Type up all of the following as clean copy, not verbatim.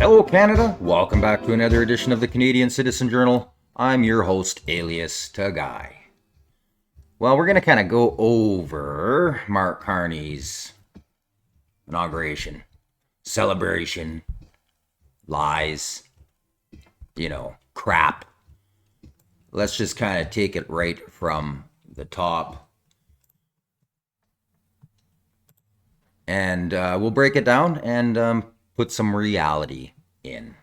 Hello, Canada. Welcome back to another edition of the Canadian Citizen Journal. I'm your host, alias Guy. Well, we're going to kind of go over Mark Carney's inauguration, celebration, lies, crap. Let's just kind of take it right from the top. And we'll break it down and put some reality in.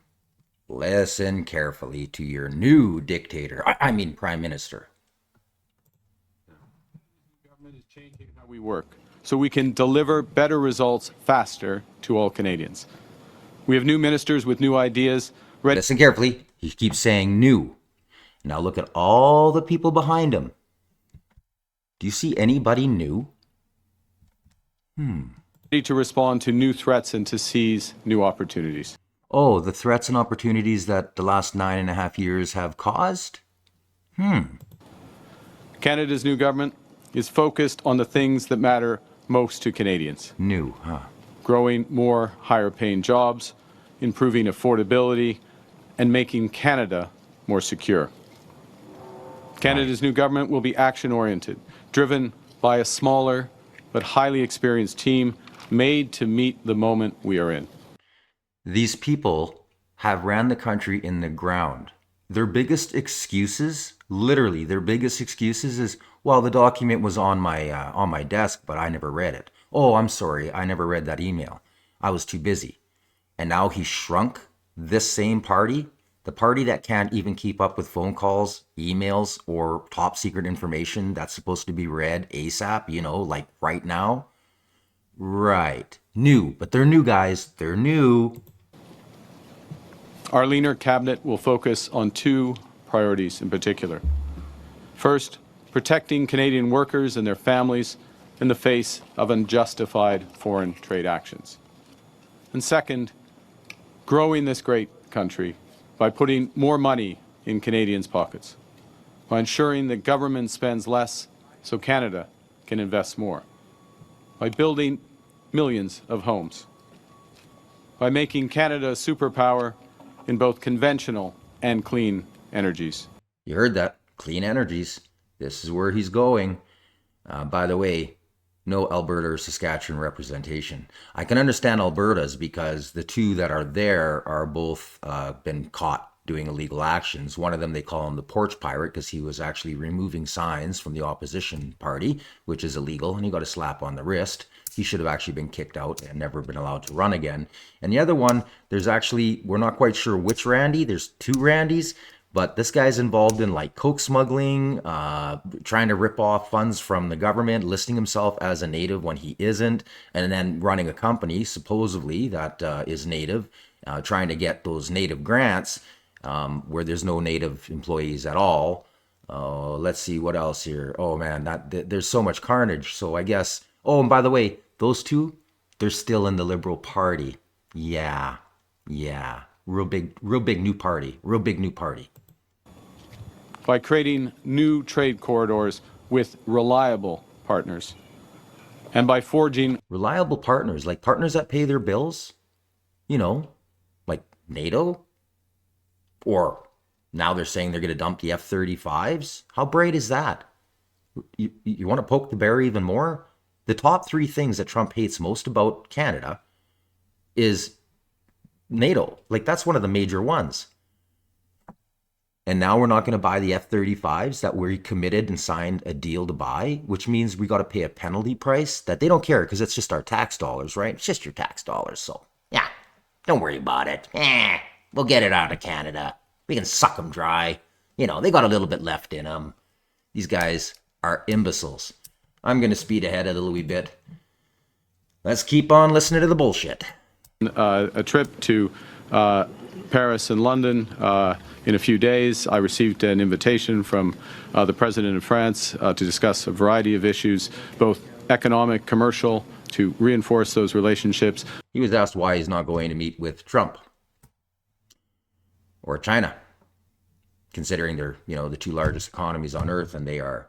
Listen carefully to your new dictator, Prime Minister. The government is changing how we work so we can deliver better results faster to all Canadians. We have new ministers with new ideas. Listen carefully. He keeps saying new. Now look at all the people behind him. Do you see anybody new? Ready to respond to new threats and to seize new opportunities. Oh, the threats and opportunities that the last 9.5 years have caused? Canada's new government is focused on the things that matter most to Canadians. New, huh? Growing more higher-paying jobs, improving affordability, and making Canada more secure. Canada's new government will be action-oriented, driven by a smaller but highly experienced team made to meet the moment we are in. These people have ran the country in the ground. Their biggest excuses, literally their biggest excuses is, well, the document was on my desk, but I never read it. Oh, I'm sorry, I never read that email. I was too busy. And now he shrunk this same party, the party that can't even keep up with phone calls, emails, or top secret information that's supposed to be read ASAP, like right now. Right. New. But they're new, guys. They're new. Our leaner cabinet will focus on two priorities in particular. First, protecting Canadian workers and their families in the face of unjustified foreign trade actions. And second, growing this great country by putting more money in Canadians' pockets, by ensuring that government spends less so Canada can invest more, by building millions of homes, by making Canada a superpower in both conventional and clean energies. You heard that. Clean energies. This is where he's going. By the way, no Alberta or Saskatchewan representation. I can understand Alberta's because the two that are there are both been caught doing illegal actions. One of them, they call him the porch pirate because he was actually removing signs from the opposition party, which is illegal, and he got a slap on the wrist. He should have actually been kicked out and never been allowed to run again. And the other one, there's actually, we're not quite sure which Randy. There's two Randys, but this guy's involved in like coke smuggling, trying to rip off funds from the government, listing himself as a native when he isn't, and then running a company supposedly that is native, trying to get those native grants where there's no native employees at all. Let's see what else here. Oh man, there's so much carnage. So I guess. Oh, and by the way, those two, they're still in the Liberal Party. Yeah. Real big new party. Real big new party. By creating new trade corridors with reliable partners. And by forging reliable partners, like partners that pay their bills, like NATO. Or now they're saying they're going to dump the F-35s. How bright is that? You want to poke the bear even more? The top three things that Trump hates most about Canada is NATO. Like, that's one of the major ones. And now we're not going to buy the F-35s that we committed and signed a deal to buy, which means we got to pay a penalty price that they don't care because it's just our tax dollars, right? It's just your tax dollars. So, yeah, don't worry about it. We'll get it out of Canada. We can suck them dry. They got a little bit left in them. These guys are imbeciles. I'm going to speed ahead a little wee bit. Let's keep on listening to the bullshit. A trip to Paris and London in a few days. I received an invitation from the President of France to discuss a variety of issues, both economic, commercial, to reinforce those relationships. He was asked why he's not going to meet with Trump or China, considering they're, the two largest economies on earth, and they are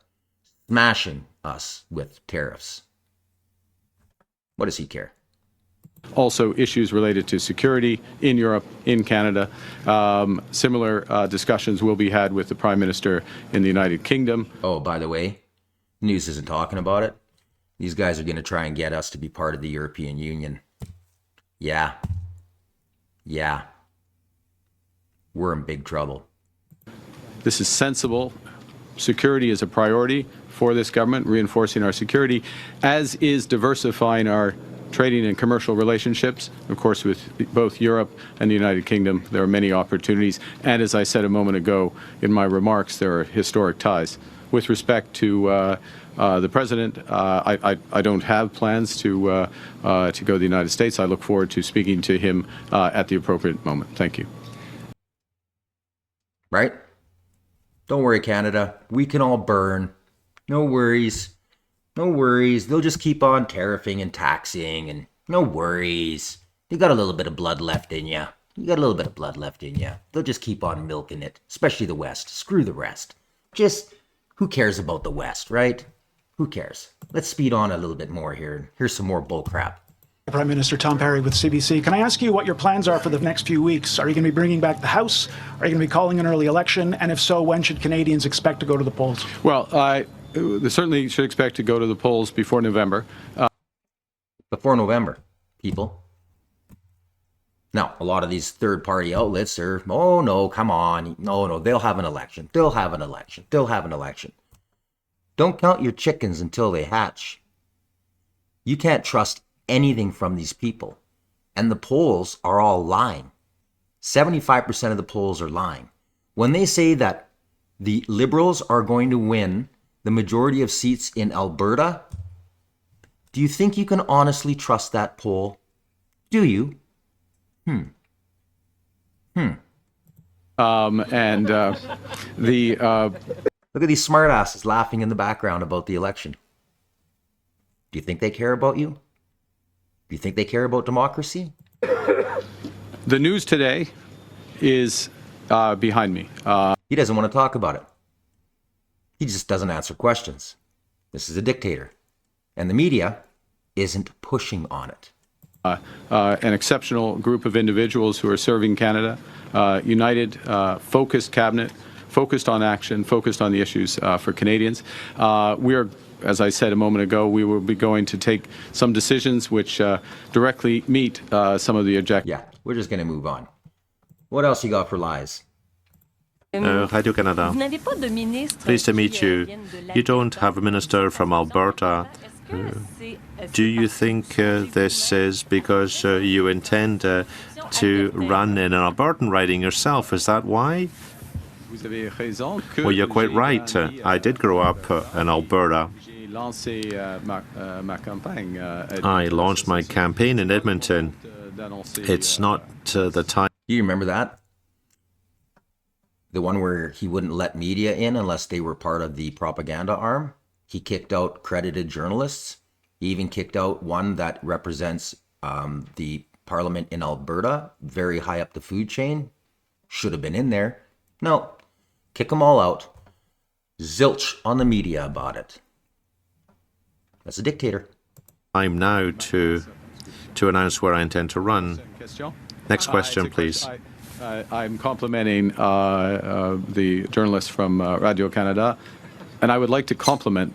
smashing us with tariffs. What does he care? Also, issues related to security in Europe, in Canada. Similar discussions will be had with the Prime Minister in the United Kingdom. Oh, by the way, news isn't talking about it. These guys are going to try and get us to be part of the European Union. Yeah. Yeah. We're in big trouble. This is sensible. Security is a priority for this government, reinforcing our security, as is diversifying our trading and commercial relationships. Of course, with both Europe and the United Kingdom, there are many opportunities. And as I said a moment ago in my remarks, there are historic ties. With respect to the President, I don't have plans to go to the United States. I look forward to speaking to him at the appropriate moment. Thank you. Right? Don't worry, Canada. We can all burn. No worries. No worries. They'll just keep on tariffing and taxing, and no worries. You got a little bit of blood left in you. You got a little bit of blood left in you. They'll just keep on milking it, especially the West. Screw the rest. Just, who cares about the West, right? Who cares? Let's speed on a little bit more here. Here's some more bull crap. Prime Minister Tom Perry with CBC. Can I ask you what your plans are for the next few weeks? Are you going to be bringing back the House? Are you going to be calling an early election? And if so, when should Canadians expect to go to the polls? Well, they certainly should expect to go to the polls before November. Before November, people. Now, a lot of these third-party outlets are, oh no, come on. No, they'll have an election. They'll have an election. They'll have an election. Don't count your chickens until they hatch. You can't trust anything from these people. And the polls are all lying. 75% of the polls are lying. When they say that the Liberals are going to win the majority of seats in Alberta, do you think you can honestly trust that poll? Do you? Look at these smartasses laughing in the background about the election. Do you think they care about you? Do you think they care about democracy? The news today is behind me. He doesn't want to talk about it. He just doesn't answer questions. This is a dictator. And the media isn't pushing on it. An exceptional group of individuals who are serving Canada, united, focused cabinet, focused on action, focused on the issues for Canadians. We are, as I said a moment ago, we will be going to take some decisions which directly meet some of the objectives. Yeah, we're just going to move on. What else you got for lies? Radio Canada. Pleased to meet you. You don't have a minister from Alberta. Do you think this is because you intend to run in an Albertan riding yourself? Is that why? Well, you're quite right. I did grow up in Alberta. I launched my campaign in Edmonton. It's not the time. You remember that? The one where he wouldn't let media in unless they were part of the propaganda arm. He kicked out credited journalists. He even kicked out one that represents the parliament in Alberta, very high up the food chain. Should have been in there. No, kick them all out. Zilch on the media about it. That's a dictator. Time now to announce where I intend to run. Next question, please. I'm complimenting the journalist from Radio Canada, and I would like to compliment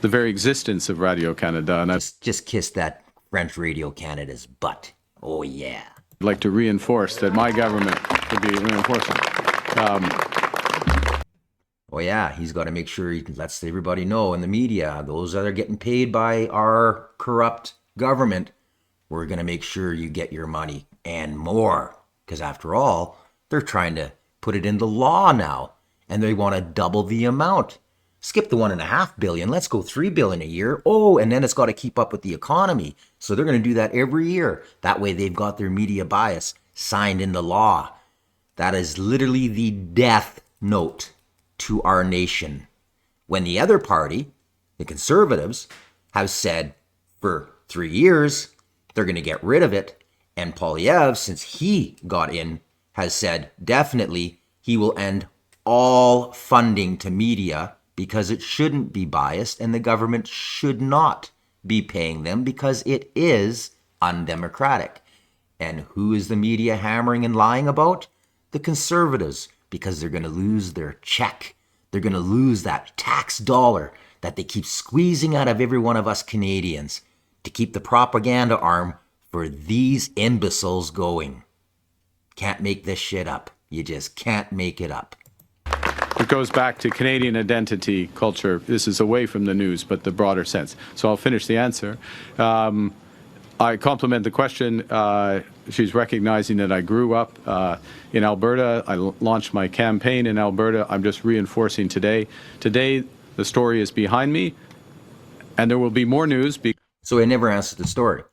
the very existence of Radio Canada. And just kiss that French Radio Canada's butt. Oh, yeah. I'd like to reinforce that my government would be reinforcing. Oh, yeah, he's got to make sure he lets everybody know in the media, those that are getting paid by our corrupt government, we're going to make sure you get your money and more. Because after all, they're trying to put it into law now, and they want to double the amount. Skip the $1.5 billion. Let's go $3 billion a year. Oh, and then it's got to keep up with the economy. So they're going to do that every year. That way they've got their media bias signed into law. That is literally the death note to our nation. When the other party, the Conservatives, have said for 3 years they're going to get rid of it. And Poilievre, since he got in, has said definitely he will end all funding to media because it shouldn't be biased and the government should not be paying them because it is undemocratic. And who is the media hammering and lying about? The Conservatives, because they're going to lose their check. They're going to lose that tax dollar that they keep squeezing out of every one of us Canadians to keep the propaganda arm for these imbeciles going. Can't make this shit up. You just can't make it up. It goes back to Canadian identity, culture. This is away from the news, but the broader sense. So I'll finish the answer. I compliment the question. She's recognizing that I grew up in Alberta. I launched my campaign in Alberta. I'm just reinforcing today. Today, the story is behind me, and there will be more news. So he never answered the story.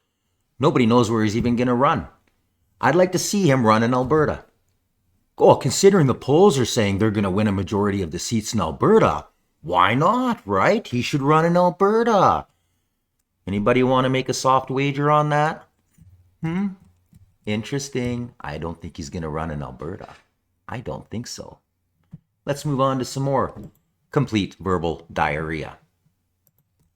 Nobody knows where he's even going to run. I'd like to see him run in Alberta. Oh, considering the polls are saying they're going to win a majority of the seats in Alberta, why not, right? He should run in Alberta. Anybody want to make a soft wager on that? Interesting. I don't think he's going to run in Alberta. I don't think so. Let's move on to some more complete verbal diarrhea.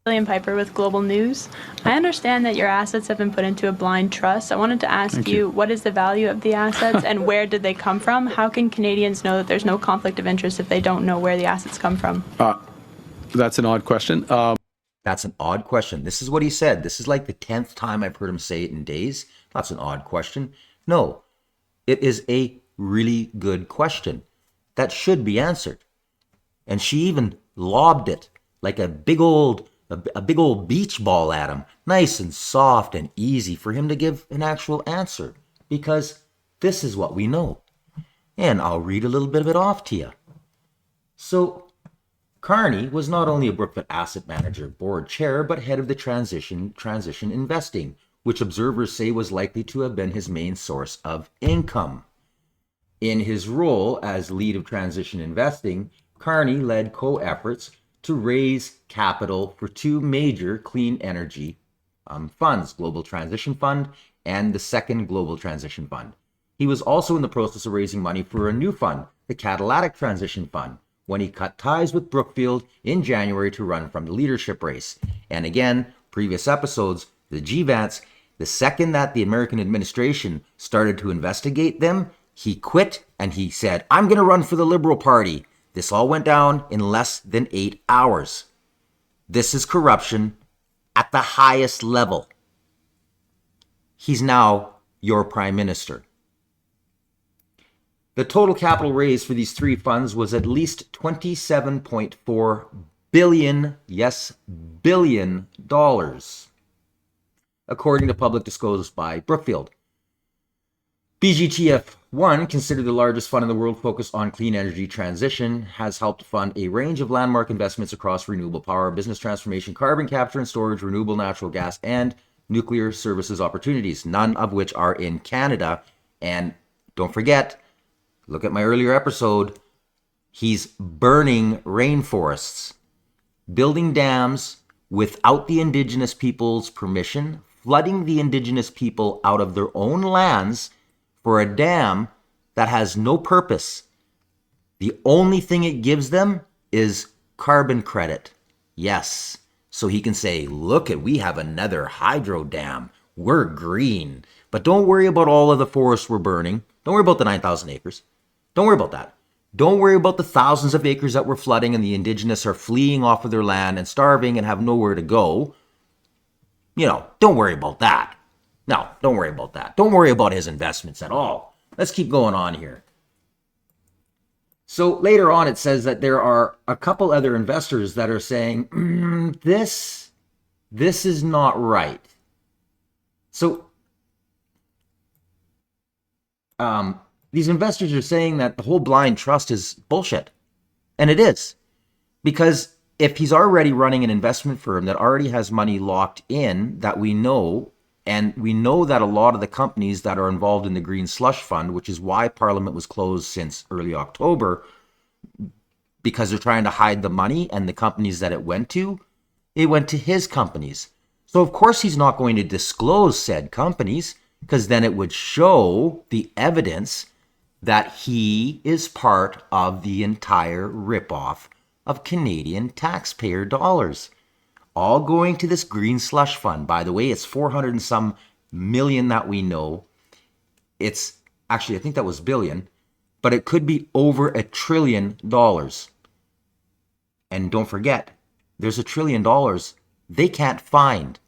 William Piper with Global News. I understand that your assets have been put into a blind trust. I wanted to ask you, what is the value of the assets and where did they come from? How can Canadians know that there's no conflict of interest if they don't know where the assets come from? That's an odd question. That's an odd question. This is what he said. This is like the 10th time I've heard him say it in days. That's an odd question. No, it is a really good question that should be answered. And she even lobbed it like a big old beach ball at him, nice and soft and easy for him to give an actual answer, because this is what we know. And I'll read a little bit of it off to you. So, Carney was not only a Brookfield Asset Manager board chair, but head of the transition investing, which observers say was likely to have been his main source of income. In his role as lead of transition investing, Carney led co-efforts to raise capital for two major clean energy funds, Global Transition Fund and the Second Global Transition Fund. He was also in the process of raising money for a new fund, the Catalytic Transition Fund, when he cut ties with Brookfield in January to run from the leadership race. And again, previous episodes, the GVANs, the second that the American administration started to investigate them, he quit and he said, I'm going to run for the Liberal Party. This all went down in less than 8 hours. This is corruption at the highest level. He's now your prime minister. The total capital raised for these three funds was at least $27.4 billion, yes, billion dollars, according to public disclosures by Brookfield. BGTF1, considered the largest fund in the world focused on clean energy transition, has helped fund a range of landmark investments across renewable power, business transformation, carbon capture and storage, renewable natural gas, and nuclear services opportunities, none of which are in Canada. And don't forget, look at my earlier episode, he's burning rainforests, building dams without the Indigenous people's permission, flooding the Indigenous people out of their own lands for a dam that has no purpose. The only thing it gives them is carbon credit. Yes. So he can say, look we have another hydro dam. We're green. But don't worry about all of the forests we're burning. Don't worry about the 9,000 acres. Don't worry about that. Don't worry about the thousands of acres that we're flooding and the Indigenous are fleeing off of their land and starving and have nowhere to go. Don't worry about that. No, don't worry about that. Don't worry about his investments at all. Let's keep going on here. So later on, it says that there are a couple other investors that are saying, this is not right. So these investors are saying that the whole blind trust is bullshit. And it is. Because if he's already running an investment firm that already has money locked in that we know, and we know that a lot of the companies that are involved in the Green Slush Fund, which is why Parliament was closed since early October, because they're trying to hide the money and the companies that it went to his companies. So of course he's not going to disclose said companies, because then it would show the evidence that he is part of the entire ripoff of Canadian taxpayer dollars. All going to this Green Slush Fund. By the way, it's 400 and some million that we know. It's actually, I think that was billion, but it could be over $1 trillion. And don't forget, there's $1 trillion they can't find.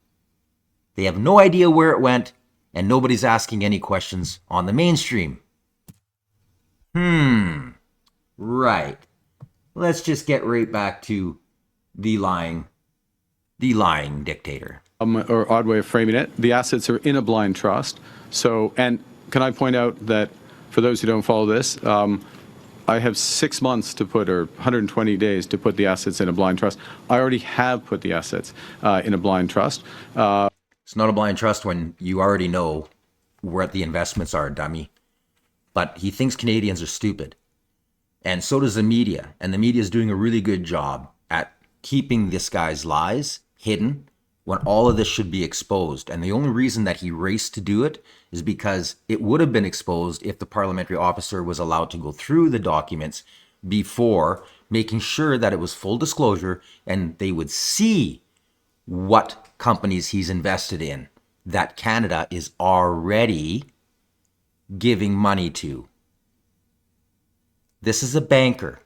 They have no idea where it went, and nobody's asking any questions on the mainstream. Right. Let's just get right back to the lying dictator. Or odd way of framing it, the assets are in a blind trust. So, and can I point out that for those who don't follow this, I have 6 months to put, or 120 days to put the assets in a blind trust. I already have put the assets in a blind trust. It's not a blind trust when you already know where the investments are, dummy. But he thinks Canadians are stupid. And so does the media. And the media is doing a really good job at keeping this guy's lies hidden when all of this should be exposed. And the only reason that he raced to do it is because it would have been exposed if the parliamentary officer was allowed to go through the documents before, making sure that it was full disclosure and they would see what companies he's invested in that Canada is already giving money to. This is a banker.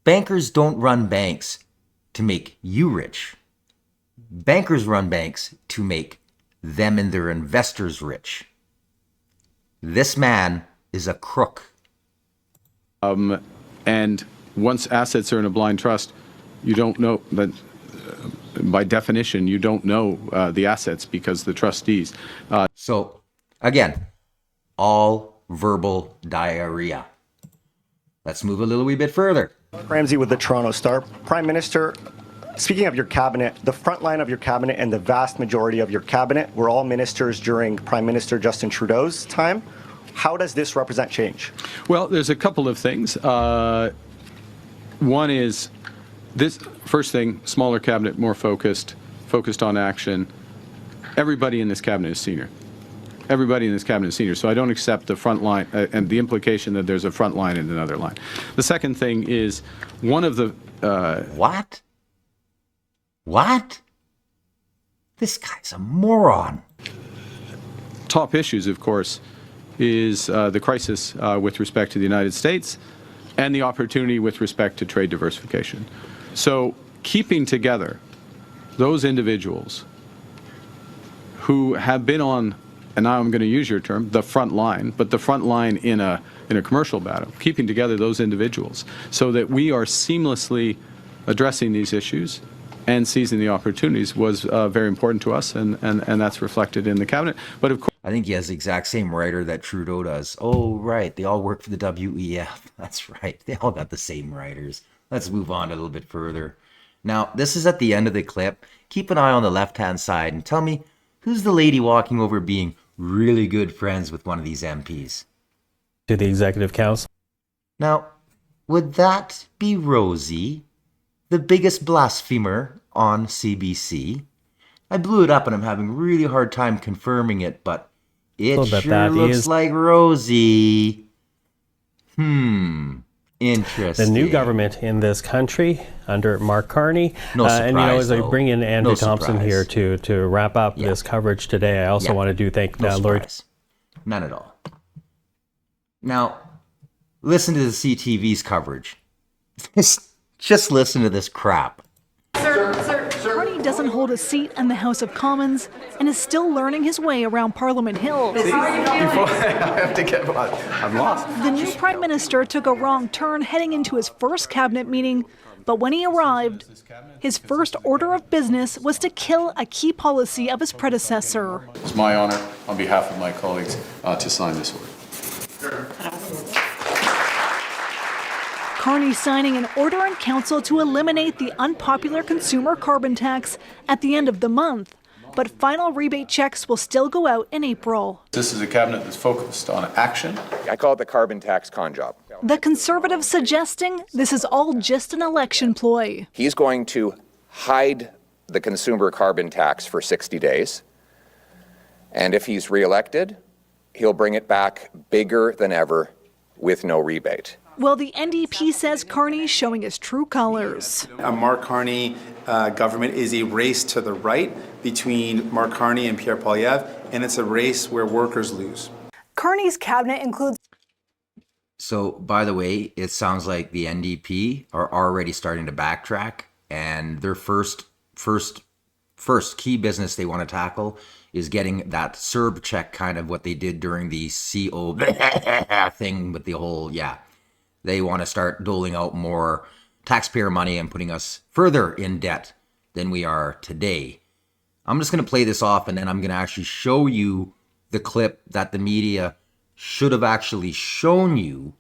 Bankers don't run banks to make you rich. Bankers run banks to make them and their investors rich. This man is a crook. And once assets are in a blind trust, you don't know that. By definition, you don't know the assets because the trustees. So, again, all verbal diarrhea. Let's move a little wee bit further. Ramsey with the Toronto Star. Prime Minister, speaking of your cabinet, the front line of your cabinet and the vast majority of your cabinet were all ministers during Prime Minister Justin Trudeau's time. How does this represent change? Well, there's a couple of things. One is this first thing, smaller cabinet, more focused on action. Everybody in this cabinet is senior. Everybody in this cabinet is senior, so I don't accept the front line and the implication that there's a front line and another line. The second thing is one of the... What? What? This guy's a moron. Top issues, of course, is the crisis with respect to the United States and the opportunity with respect to trade diversification. So keeping together those individuals who have been on, and now I'm going to use your term, the front line, but the front line in a commercial battle, keeping together those individuals so that we are seamlessly addressing these issues and seizing the opportunities was very important to us, and that's reflected in the cabinet. But of course, I think he has the exact same writer that Trudeau does. Oh, right. They all work for the WEF. That's right. They all got the same writers. Let's move on a little bit further. Now, this is at the end of the clip. Keep an eye on the left-hand side and tell me, who's the lady walking over being really good friends with one of these MPs? To the Executive Council. Now, would that be Rosie, the biggest blasphemer on CBC? I blew it up and I'm having a really hard time confirming it, but it sure looks like Rosie. Interesting. The new government in this country under Mark Carney. No surprise, and as I bring in Andrew No Thompson surprise. here to wrap up this coverage today, I also want to thank Lord. None at all. Now, listen to the CTV's coverage. Just listen to this crap. Carney doesn't hold a seat in the House of Commons and is still learning his way around Parliament Hill. I'm lost. The new Prime Minister took a wrong turn heading into his first cabinet meeting, but when he arrived, his first order of business was to kill a key policy of his predecessor. it's my honor, on behalf of my colleagues, to sign this order. Carney signing an order in council to eliminate the unpopular consumer carbon tax at the end of the month, but final rebate checks will still go out in April. This is a cabinet that's focused on action. I call it the carbon tax con job. The Conservatives suggesting this is all just an election ploy. He's going to hide the consumer carbon tax for 60 days. And if he's reelected, he'll bring it back bigger than ever with no rebate. Well, the NDP says Carney's showing his true colors. A Mark Carney government is a race to the right between Mark Carney and Pierre Poilievre. and it's a race where workers lose. Carney's cabinet includes. So, by the way, it sounds like the NDP are already starting to backtrack, and their first key business they want to tackle is getting that CERB check, kind of what they did during the CO thing with the whole, They want to start doling out more taxpayer money and putting us further in debt than we are today. I'm just going to play this off, and then I'm going to actually show you the clip that the media should have actually shown you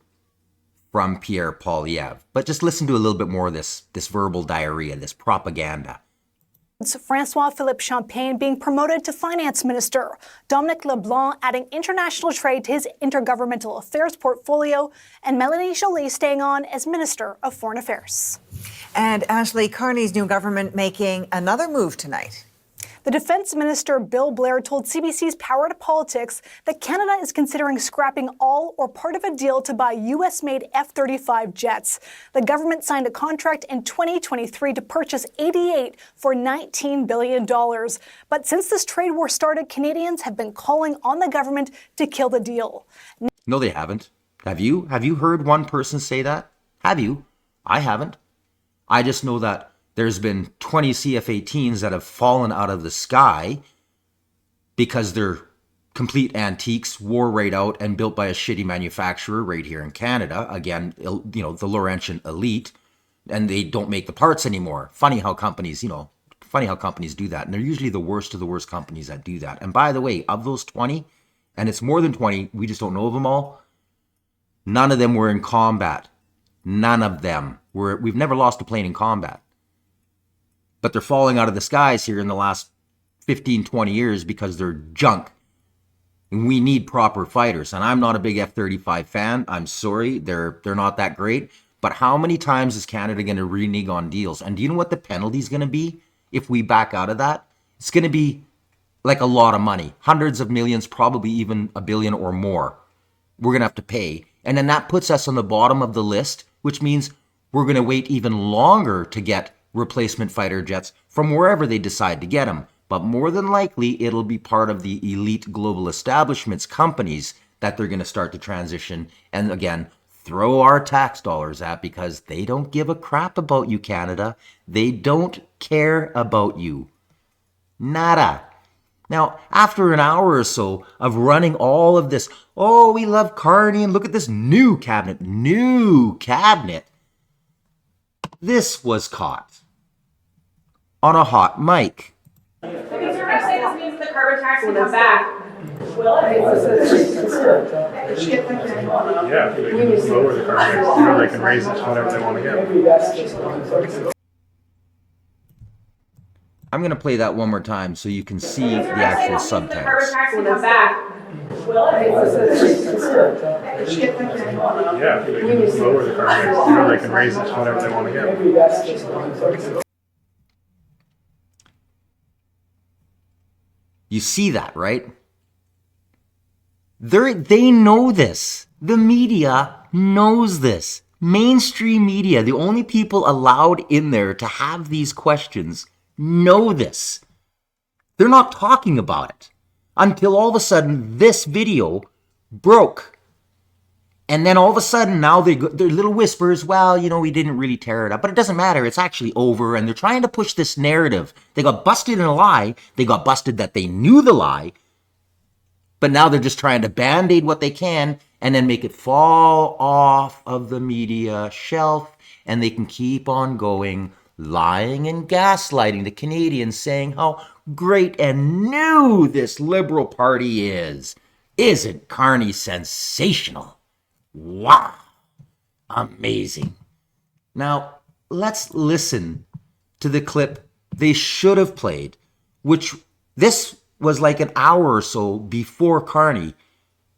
from Pierre Poilievre. But just listen to a little bit more of this verbal diarrhea, this propaganda. Francois-Philippe Champagne being promoted to finance minister. Dominic LeBlanc adding international trade to his intergovernmental affairs portfolio. And Melanie Joly staying on as Minister of Foreign Affairs. And Ashley, Carney's new government making another move tonight. The Defense Minister Bill Blair told CBC's Power to Politics that Canada is considering scrapping all or part of a deal to buy U.S.-made F-35 jets. The government signed a contract in 2023 to purchase 88 for $19 billion. But since this trade war started, Canadians have been calling on the government to kill the deal. No, they haven't. Have you? Have you heard one person say that? Have you? I haven't. I just know that there's been 20 CF-18s that have fallen out of the sky because they're complete antiques, wore right out and built by a shitty manufacturer right here in Canada. Again, the Laurentian elite, and they don't make the parts anymore. Funny how companies do that. And they're usually the worst of the worst companies that do that. And by the way, of those 20, and it's more than 20, we just don't know of them all, none of them were in combat. None of them were. We've never lost a plane in combat. But they're falling out of the skies here in the last 15, 20 years because they're junk. And we need proper fighters. And I'm not a big F-35 fan. I'm sorry. They're not that great. But how many times is Canada going to renege on deals? And do you know what the penalty is going to be if we back out of that? It's going to be like a lot of money. Hundreds of millions, probably even $1 billion or more. We're going to have to pay. And then that puts us on the bottom of the list, which means we're going to wait even longer to get replacement fighter jets from wherever they decide to get them. But more than likely, it'll be part of the elite global establishments companies that they're going to start to transition and, again, throw our tax dollars at, because they don't give a crap about you, Canada. They don't care about you. Nada. Now, after an hour or so of running all of this, oh, we love Carney, and look at this new cabinet, this was caught on a hot mic. The Conservatives say this means the carbon tax will come back. Will it? Yeah, they can lower the carbon tax, or they can raise it to whatever they want to get. I'm going to play that one more time so you can see the actual subtitles. The carbon tax will come back. Will it? Yeah, they can lower the carbon tax, or they can raise it to whatever they want to get. You see that, right? They know this. The media knows this. Mainstream media, the only people allowed in there to have these questions, know this. They're not talking about it until all of a sudden this video broke. And then all of a sudden now they're little whispers, well, we didn't really tear it up. But it doesn't matter. It's actually over. And they're trying to push this narrative. They got busted in a lie. They got busted that they knew the lie. But now they're just trying to band-aid what they can and then make it fall off of the media shelf. And they can keep on going, lying and gaslighting the Canadians, saying how great and new this Liberal Party is. Isn't Carney sensational? Wow. Amazing. Now, let's listen to the clip they should have played, which this was like an hour or so before Carney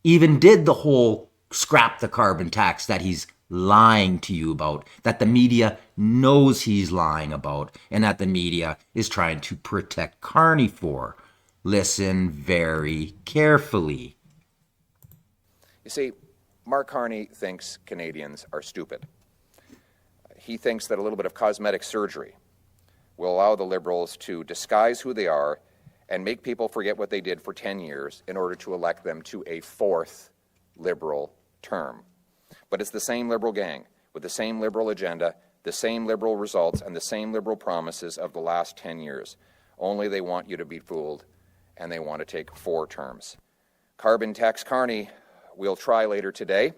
even did the whole scrap the carbon tax that he's lying to you about, that the media knows he's lying about, and that the media is trying to protect Carney for. Listen very carefully. You see, Mark Carney thinks Canadians are stupid. He thinks that a little bit of cosmetic surgery will allow the Liberals to disguise who they are and make people forget what they did for 10 years in order to elect them to a fourth Liberal term. But it's the same Liberal gang with the same Liberal agenda, the same Liberal results, and the same Liberal promises of the last 10 years. Only they want you to be fooled, and they want to take 4 terms. Carbon tax Carney will try later today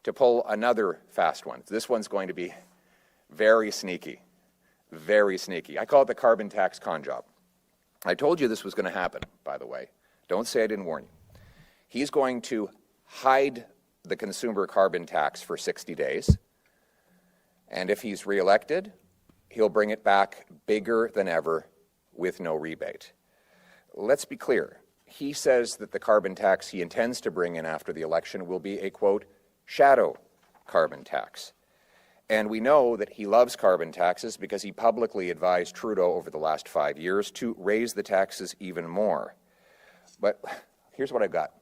to pull another fast one. This one's going to be very sneaky, very sneaky. I call it the carbon tax con job. I told you this was going to happen, by the way. Don't say I didn't warn you. He's going to hide the consumer carbon tax for 60 days, and if he's reelected, he'll bring it back bigger than ever with no rebate. Let's be clear. He says that the carbon tax he intends to bring in after the election will be a, quote, shadow carbon tax. And we know that he loves carbon taxes because he publicly advised Trudeau over the last 5 years to raise the taxes even more. But here's what I've got.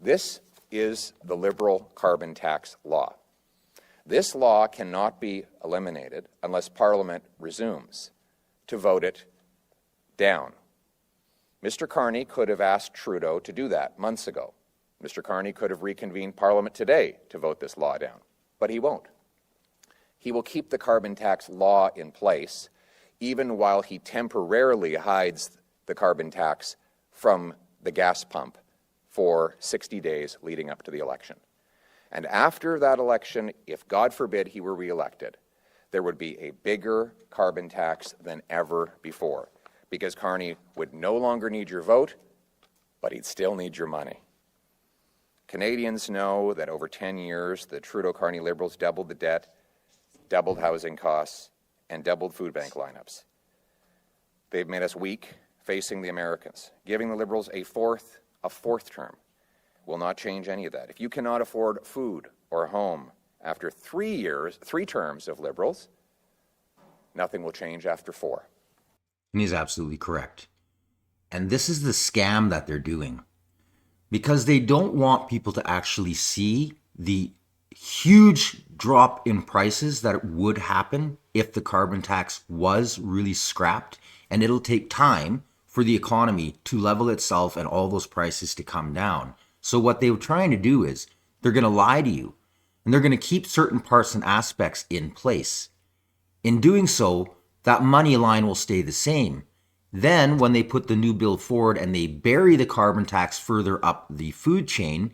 This is the Liberal carbon tax law. This law cannot be eliminated unless Parliament resumes to vote it down. Mr. Carney could have asked Trudeau to do that months ago. Mr. Carney could have reconvened Parliament today to vote this law down, but he won't. He will keep the carbon tax law in place even while he temporarily hides the carbon tax from the gas pump for 60 days leading up to the election. And after that election, if God forbid he were reelected, there would be a bigger carbon tax than ever before, because Carney would no longer need your vote, but he'd still need your money. Canadians know that over 10 years, the Trudeau-Carney Liberals doubled the debt, doubled housing costs, and doubled food bank lineups. They've made us weak facing the Americans. Giving the Liberals a fourth term will not change any of that. If you cannot afford food or a home after 3 terms of Liberals, nothing will change after 4. And he's absolutely correct. And this is the scam that they're doing, because they don't want people to actually see the huge drop in prices that would happen if the carbon tax was really scrapped. And it'll take time for the economy to level itself and all those prices to come down. So what they were trying to do is they're going to lie to you, and they're going to keep certain parts and aspects in place. In doing so, that money line will stay the same. Then when they put the new bill forward and they bury the carbon tax further up the food chain,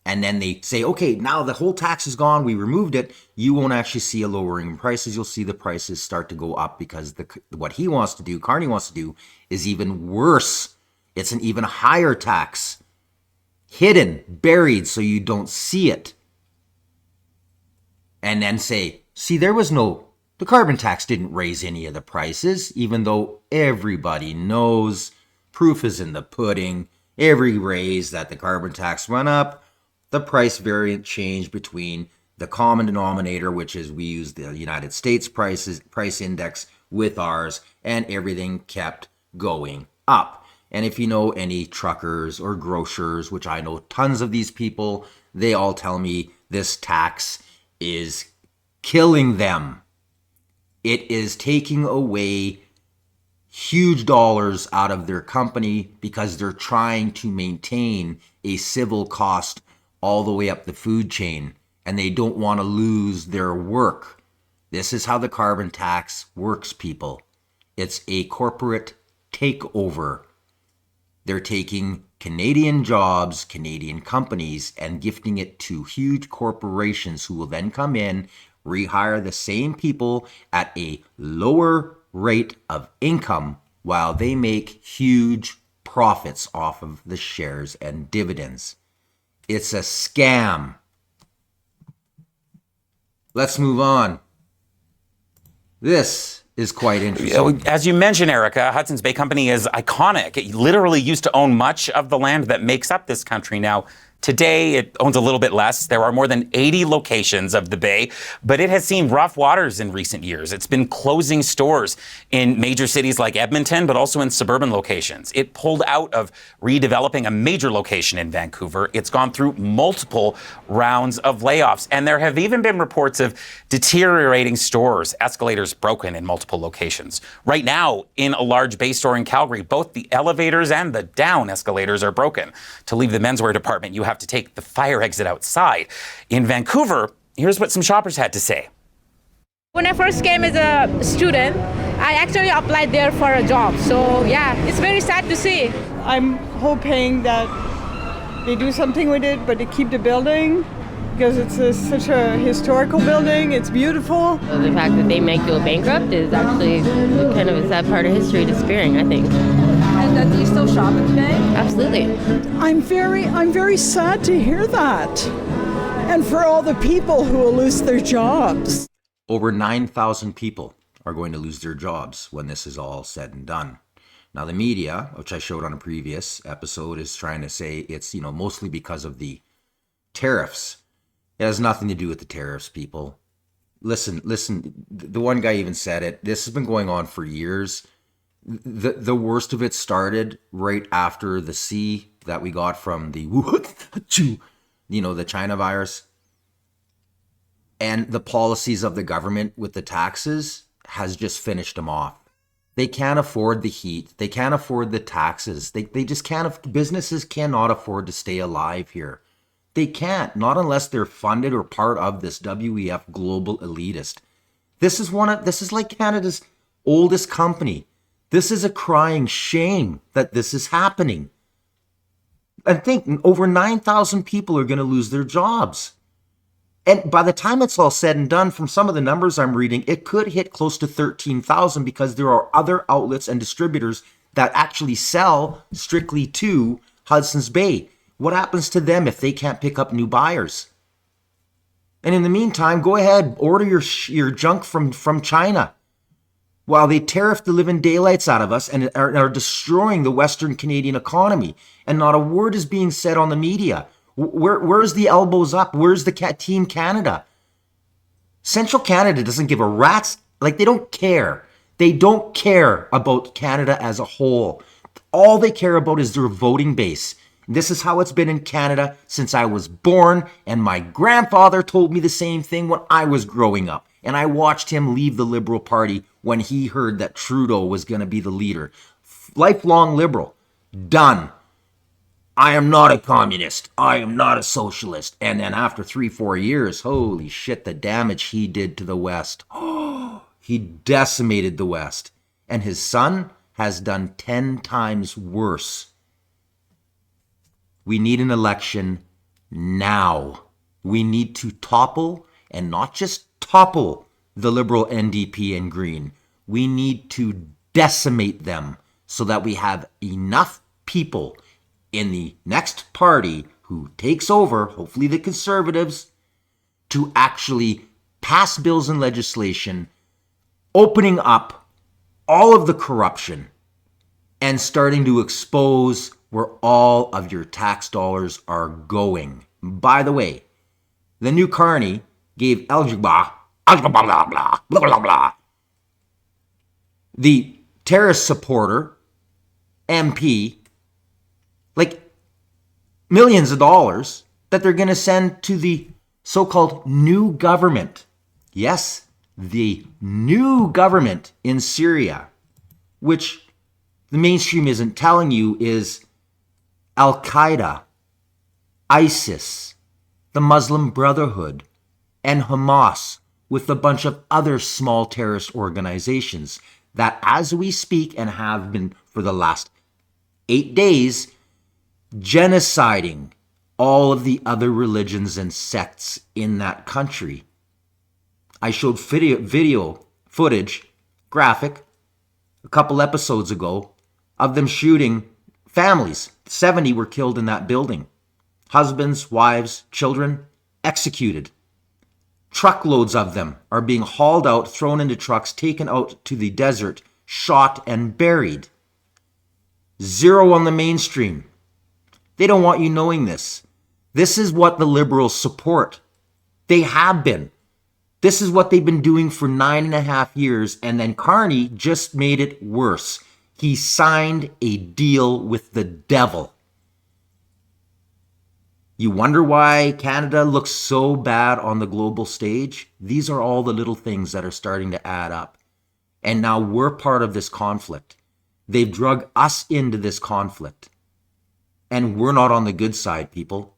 and then they say, okay, now the whole tax is gone, we removed it, you won't actually see a lowering in prices. You'll see the prices start to go up because what he wants to do, Carney wants to do, is even worse. It's an even higher tax, hidden, buried, so you don't see it. And then say, see, the carbon tax didn't raise any of the prices, even though everybody knows, proof is in the pudding, every raise that the carbon tax went up, the price variant changed between the common denominator, which is we use the United States price index with ours, and everything kept going up. And if you know any truckers or grocers, which I know tons of these people, they all tell me this tax is killing them. It is taking away huge dollars out of their company because they're trying to maintain a civil cost all the way up the food chain, and they don't want to lose their work. This is how the carbon tax works, people. It's a corporate takeover. They're taking Canadian jobs, Canadian companies, and gifting it to huge corporations who will then come in, rehire the same people at a lower rate of income while they make huge profits off of the shares and dividends. It's a scam. Let's move on. This is quite interesting. As you mentioned, Erica, Hudson's Bay Company is iconic. It literally used to own much of the land that makes up this country. Now, Today, it owns a little bit less. There are more than 80 locations of the Bay, but it has seen rough waters in recent years. It's been closing stores in major cities like Edmonton, but also in suburban locations. It pulled out of redeveloping a major location in Vancouver. It's gone through multiple rounds of layoffs, and there have even been reports of deteriorating stores, escalators broken in multiple locations. Right now, in a large Bay store in Calgary, both the elevators and the down escalators are broken. To leave the menswear department, you have to take the fire exit outside. In Vancouver, here's what some shoppers had to say. When I first came as a student, I actually applied there for a job. So yeah, it's very sad to see. I'm hoping that they do something with it, but they keep the building because it's such a historical building. It's beautiful. The fact that they might go bankrupt is actually kind of a sad part of history disappearing, I think. And do you still shop at the Bay? Absolutely. I'm very sad to hear that. And for all the people who will lose their jobs. Over 9,000 people are going to lose their jobs when this is all said and done. Now, the media, which I showed on a previous episode, is trying to say it's, mostly because of the tariffs. It has nothing to do with the tariffs, people. Listen, the one guy even said it. This has been going on for years. The worst of it started right after the C that we got from the the China virus. And the policies of the government with the taxes has just finished them off. They can't afford the heat. They can't afford the taxes. They just can't. Businesses cannot afford to stay alive here. They can't, not unless they're funded or part of this WEF global elitist. This is like Canada's oldest company. This is a crying shame that this is happening. And think, over 9,000 people are going to lose their jobs. And by the time it's all said and done, from some of the numbers I'm reading, it could hit close to 13,000 because there are other outlets and distributors that actually sell strictly to Hudson's Bay. What happens to them if they can't pick up new buyers? And in the meantime, go ahead, order your junk from China. While they tariff the living daylights out of us and are destroying the Western Canadian economy. And not a word is being said on the media. Where's the elbows up? Where's the Team Canada? Central Canada doesn't give a rat's, they don't care. They don't care about Canada as a whole. All they care about is their voting base. This is how it's been in Canada since I was born, and my grandfather told me the same thing when I was growing up. And I watched him leave the Liberal Party when he heard that Trudeau was going to be the leader. Lifelong Liberal. Done. I am not a communist. I am not a socialist. And then after 3-4 years, holy shit, the damage he did to the West. Oh, he decimated the West. And his son has done 10 times worse. We need an election now. We need to topple, and not just topple, the Liberal NDP and Green. We need to decimate them so that we have enough people in the next party who takes over, hopefully the Conservatives, to actually pass bills and legislation opening up all of the corruption and starting to expose where all of your tax dollars are going. By the way, the new Carney gave the terrorist supporter, MP, millions of dollars that they're going to send to the so-called new government. Yes, the new government in Syria, which the mainstream isn't telling you is Al-Qaeda, ISIS, the Muslim Brotherhood, and Hamas, with a bunch of other small terrorist organizations that, as we speak and have been for the last 8 days, genociding all of the other religions and sects in that country. I showed video footage, graphic, a couple episodes ago, of them shooting families. 70 were killed in that building. Husbands, wives, children, executed. Truckloads of them are being hauled out, thrown into trucks, taken out to the desert, shot and buried. Zero on the mainstream. They don't want you knowing this. This is what the Liberals support. They have been. This is what they've been doing for 9.5 years, and then Carney just made it worse. He signed a deal with the devil. You wonder why Canada looks so bad on the global stage? These are all the little things that are starting to add up. And now we're part of this conflict. They've drug us into this conflict. And we're not on the good side, people.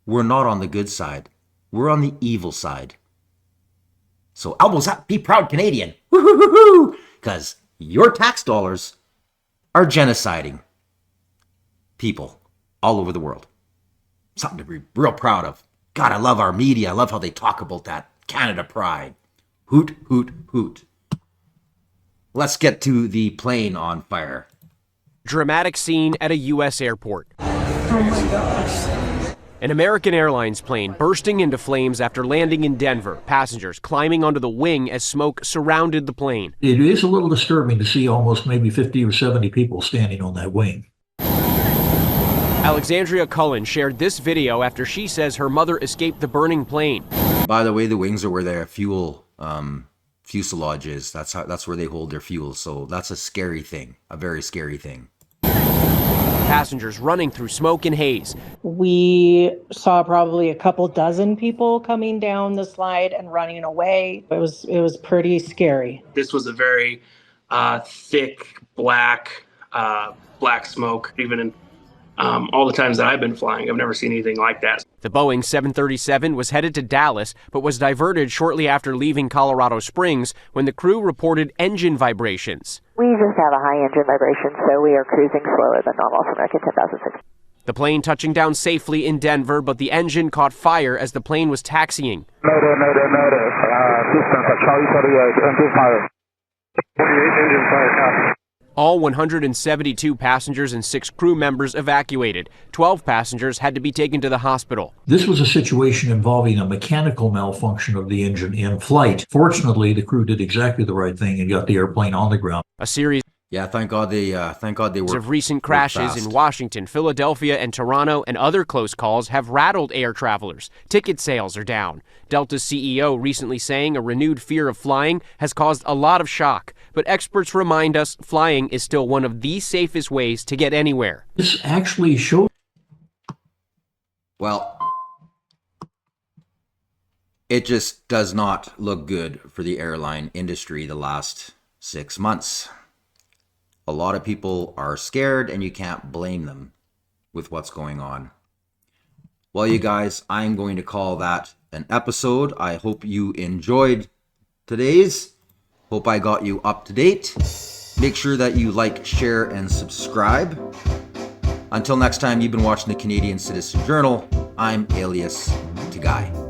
We're not on the good side. We're on the evil side. So elbows up, be proud Canadian. Woo-hoo-hoo-hoo! Because your tax dollars are genociding people all over the world. Something to be real proud of. God, I love our media. I love how they talk about that Canada pride. Hoot, hoot, hoot. Let's get to the plane on fire. Dramatic scene at a U.S. airport. Oh my gosh. An American Airlines plane bursting into flames after landing in Denver. Passengers climbing onto the wing as smoke surrounded the plane. It is a little disturbing to see almost maybe 50 or 70 people standing on that wing. Alexandria Cullen shared this video after she says her mother escaped the burning plane. By the way, the wings are where their fuel fuselage is. That's where they hold their fuel. So that's a scary thing, a very scary thing. Passengers running through smoke and haze. We saw probably a couple dozen people coming down the slide and running away. It was pretty scary. This was a very thick, black smoke. Even in all the times that I've been flying, I've never seen anything like that. The Boeing 737 was headed to Dallas, but was diverted shortly after leaving Colorado Springs when the crew reported engine vibrations. We just have a high engine vibration, so we are cruising slower than normal for American 10,006. The plane touching down safely in Denver, but the engine caught fire as the plane was taxiing. Mayday, mayday, mayday. Houston, Charlie 38, engine fire. 48, engine fire, copy. All 172 passengers and 6 crew members evacuated. 12 passengers had to be taken to the hospital. This was a situation involving a mechanical malfunction of the engine in flight. Fortunately, the crew did exactly the right thing and got the airplane on the ground. A series thank God they were of recent crashes in Washington, Philadelphia, and Toronto, and other close calls have rattled air travelers. Ticket sales are down. Delta's CEO recently saying a renewed fear of flying has caused a lot of shock. But experts remind us flying is still one of the safest ways to get anywhere. This actually shows. Well, it just does not look good for the airline industry the last 6 months. A lot of people are scared, and you can't blame them with what's going on. Well, you guys, I'm going to call that an episode. I hope you enjoyed today's. Hope I got you up to date. Make sure that you like, share, and subscribe. Until next time, you've been watching the Canadian Citizen Journal. I'm Alias Tagay.